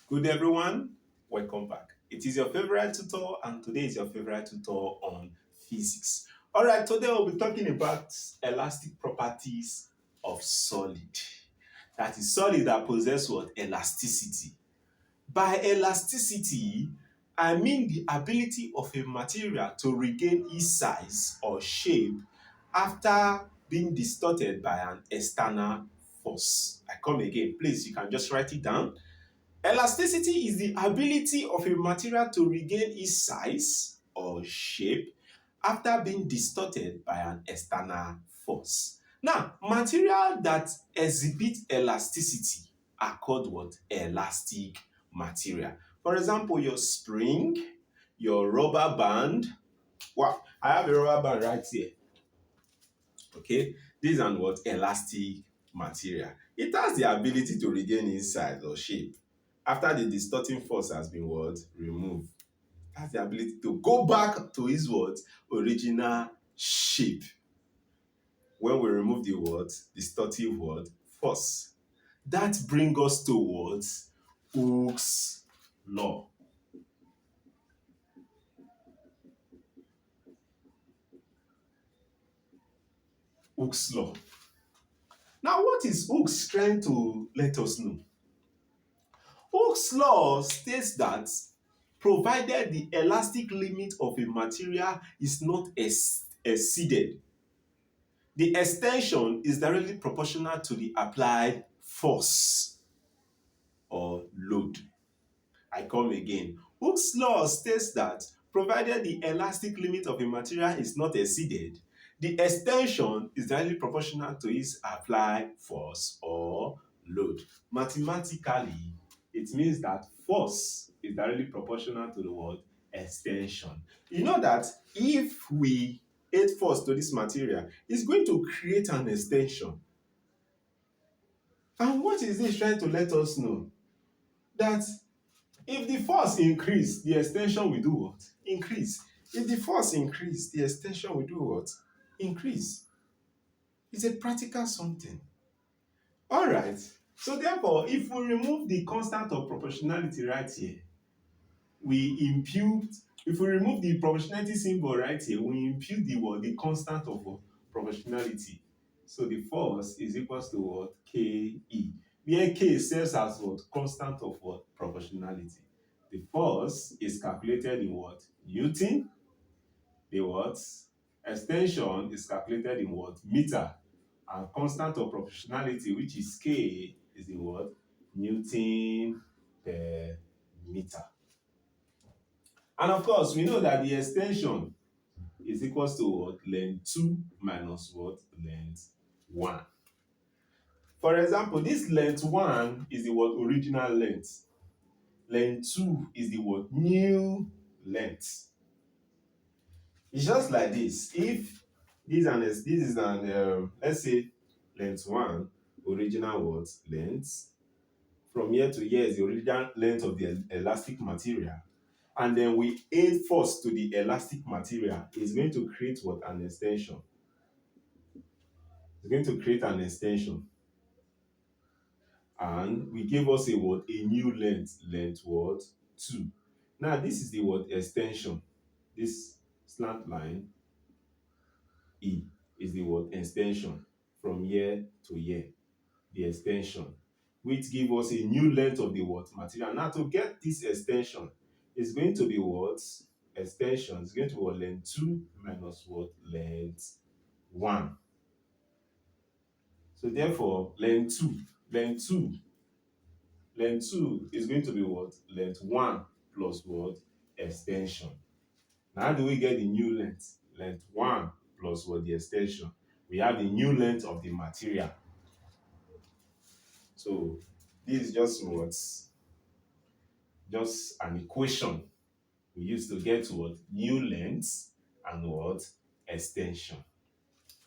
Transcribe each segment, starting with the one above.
Good everyone, welcome back. It is your favorite tutor and today is your favorite tutor on physics. Alright, today we'll be talking about elastic properties of solid. That is solid that possess what? Elasticity. By elasticity, I mean the ability of a material to regain its size or shape after being distorted by an external force. I come again, please you can just write it down. Elasticity is the ability of a material to regain its size or shape after being distorted by an external force. Now, material that exhibit elasticity are called what? Elastic material. For example, your spring, your rubber band. Wow, I have a rubber band right here. Okay, this is what? Elastic material. It has the ability to regain its size or shape after the distorting force has been what? Removed. It has the ability to go back to its what? Original shape when we remove the what? Distortive what? Force. That brings us towards Hooke's law. Hooke's law. Now, what is Hooke's trying to let us know? Hooke's law states that provided the elastic limit of a material is not exceeded, the extension is directly proportional to the applied force or load. I come again. Hooke's law states that provided the elastic limit of a material is not exceeded, the extension is directly proportional to its applied force or load. Mathematically, it means that force is directly proportional to the word extension. You know that if we add force to this material, it's going to create an extension. And what is this trying to let us know? That if the force increase, the extension will do what? Increase. If the force increase, the extension will do what? Increase. It's a practical something. Alright. So therefore, if we remove the constant of proportionality right here, we impute, if we remove the proportionality symbol right here, we impute the what? The constant of what? Proportionality. So the force is equals to what? Ke. Where K serves as what? Constant of what? Proportionality. The force is calculated in what? Newton. The what? Extension is calculated in what? Meter. And constant of proportionality, which is K, is in what? Newton per meter. And of course, we know that the extension is equals to what? Length 2 minus what? Length 1. For example, this length 1 is the what? Original length. Length 2 is the what? New length. It's just like this. If this is an let's say length 1, original what? Length. From here to here is the original length of the elastic material. And then we add force to the elastic material, it's going to create what? An extension. It's going to create an extension. And we give us a what? A new length. Length what? 2. Now this is the what? Extension. This slant line E is the what? Extension from here to here. The extension, which give us a new length of the what? Material. Now to get this extension, it's going to be what? Extension is going to be what? Length 2 minus what? Length 1. So therefore, length 2 is going to be what? Length 1 plus what? Extension. Now how do we get the new length? Length 1 plus what? The extension. We have the new length of the material. So this is just what? Just an equation we use to get what? New length and what? Extension.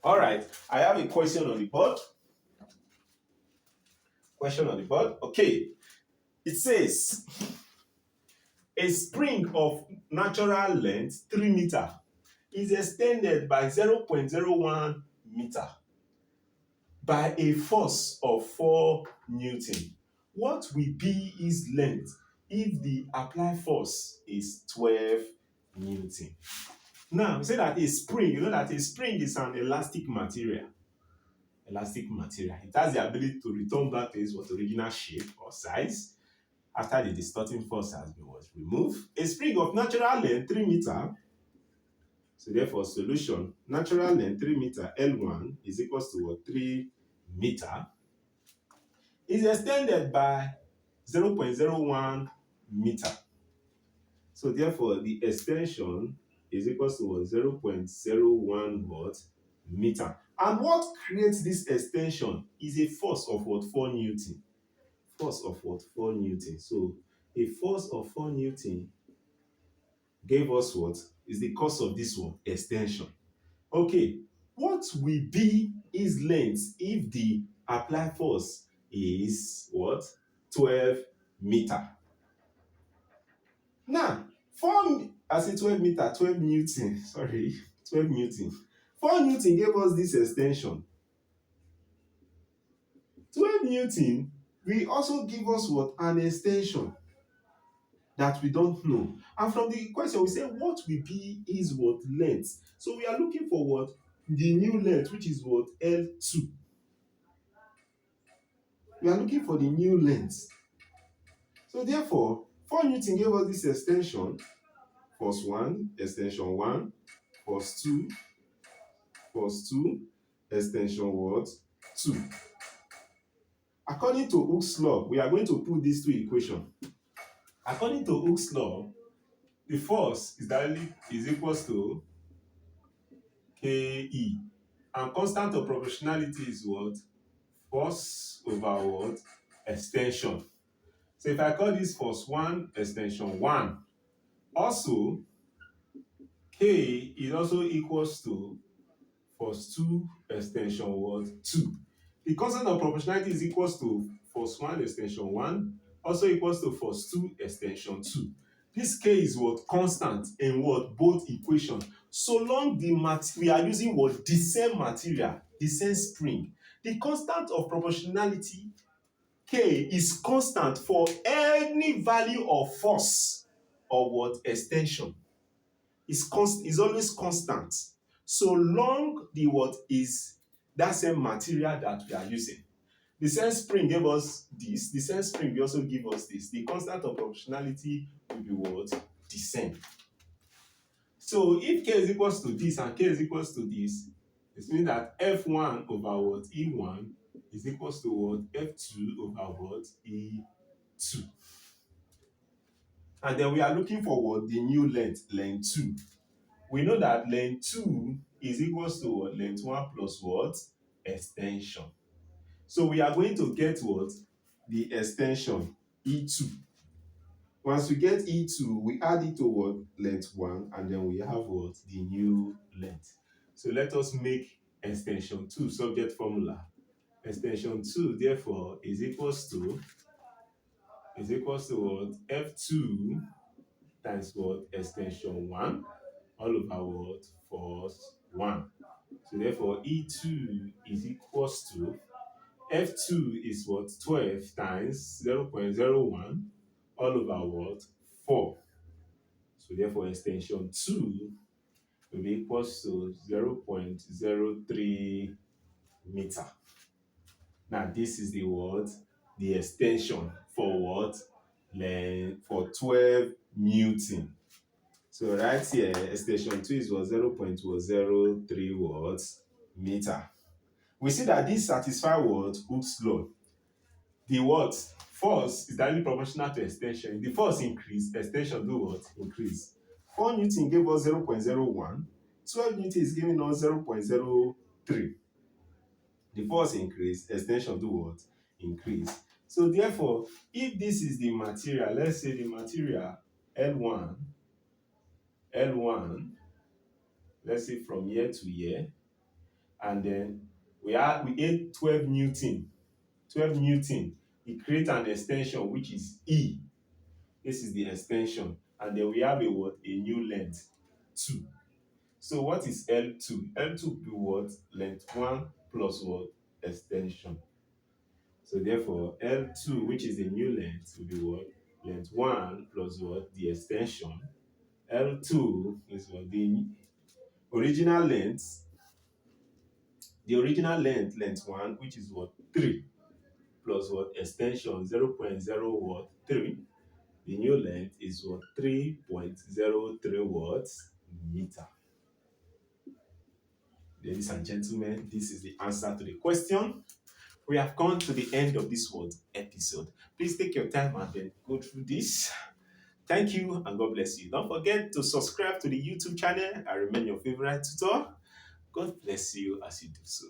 All right, I have a question on the board. Question on the board. Okay, it says a spring of natural length 3 meter is extended by 0.01 meter by a force of 4 Newton. What will be its length if the applied force is 12 Newton. Now, we say that a spring, you know that a spring is an elastic material. Elastic material. It has the ability to return back to its original shape or size after the distorting force has been removed. A spring of natural length 3 meter. So therefore, solution, natural length 3 meter L1 is equals to what? 3 meter is extended by 0.01 meter. So therefore, the extension is equals to what? 0.01 what? Meter. And what creates this extension is a force of what? 4 Newton. Force of what? 4 Newton. So a force of 4 Newton gave us what? Is the cause of this one? Extension. Okay, what will be its length if the applied force is what? 12 meter. Now, 4, I say 12 meter, 12 Newton, sorry, 12 Newton. 4 Newton gave us this extension. 12 Newton will also give us what? An extension that we don't know. And from the question, we say what will be is what? Length. So we are looking for what? The new length, which is what? L2. We are looking for the new length. So therefore, 4 Newton gave us this extension. Force 1, extension 1, force 2, force 2, extension what? 2. According to Hooke's law, we are going to put these two equations. According to Hooke's law, the force is equals to Ke. And constant of proportionality is what? Force over what? Extension. So if I call this force 1, extension 1, also K is also equals to force 2, extension what? 2. The constant of proportionality is equals to force 1, extension 1, also equals to force 2, extension 2. This K is what? Constant in what? Both equations. So long we are using what? The same material, the same spring. The constant of proportionality K is constant for any value of force or what? Extension. Is always constant. So long the what is that same material that we are using. The same spring gave us this, the same spring will also give us this. The constant of proportionality will be what? The same. So if K is equals to this and K is equals to this, it means that F1 over what? E1 is equals to what? F2 over what? E2. And then we are looking for what? The new length, length 2. We know that length 2 is equals to what? Length 1 plus what? Extension. So we are going to get what? The extension, E2. Once we get E2, we add it to what? Length 1, and then we have what? The new length. So let us make extension 2 subject formula. Extension 2, therefore, is equals to what? F2 times what? Extension 1 all over what? Force 1. So therefore, E2 is equals to F2 is what? 12 times 0.01 all over what? 4. So therefore, extension 2 will be equals to 0.03 meter. Now, this is the what? The extension for what? For 12 Newton. So right here, extension 2 is what? 0.03 watts meter. We see that this satisfies what? Hooke's law. The what? Force is directly proportional to extension. The force increase, extension do what? Increase. 4 Newton gave us 0.01. 12 Newton is giving us 0.03. The force increase, extension do what? Increase. So therefore, if this is the material, let's say the material L1, let's say from here to here, and then we add 12 Newton. 12 Newton, it creates an extension which is E. This is the extension. And then we have a what? A new length, 2. So what is L2? L2 will be what? Length 1 plus what? Extension. So therefore, L2, which is a new length, will be what? length 1 plus what? The extension. L2 is what? The original length. The original length, length 1, which is what? 3 plus what? Extension 0.0 what? 3. The new length is what? 3.03 watts meter. Ladies and gentlemen, this is the answer to the question. We have come to the end of this word episode. Please take your time and then go through this. Thank you and God bless you. Don't forget to subscribe to the YouTube channel. I remain your favorite tutor. God bless you as you do so.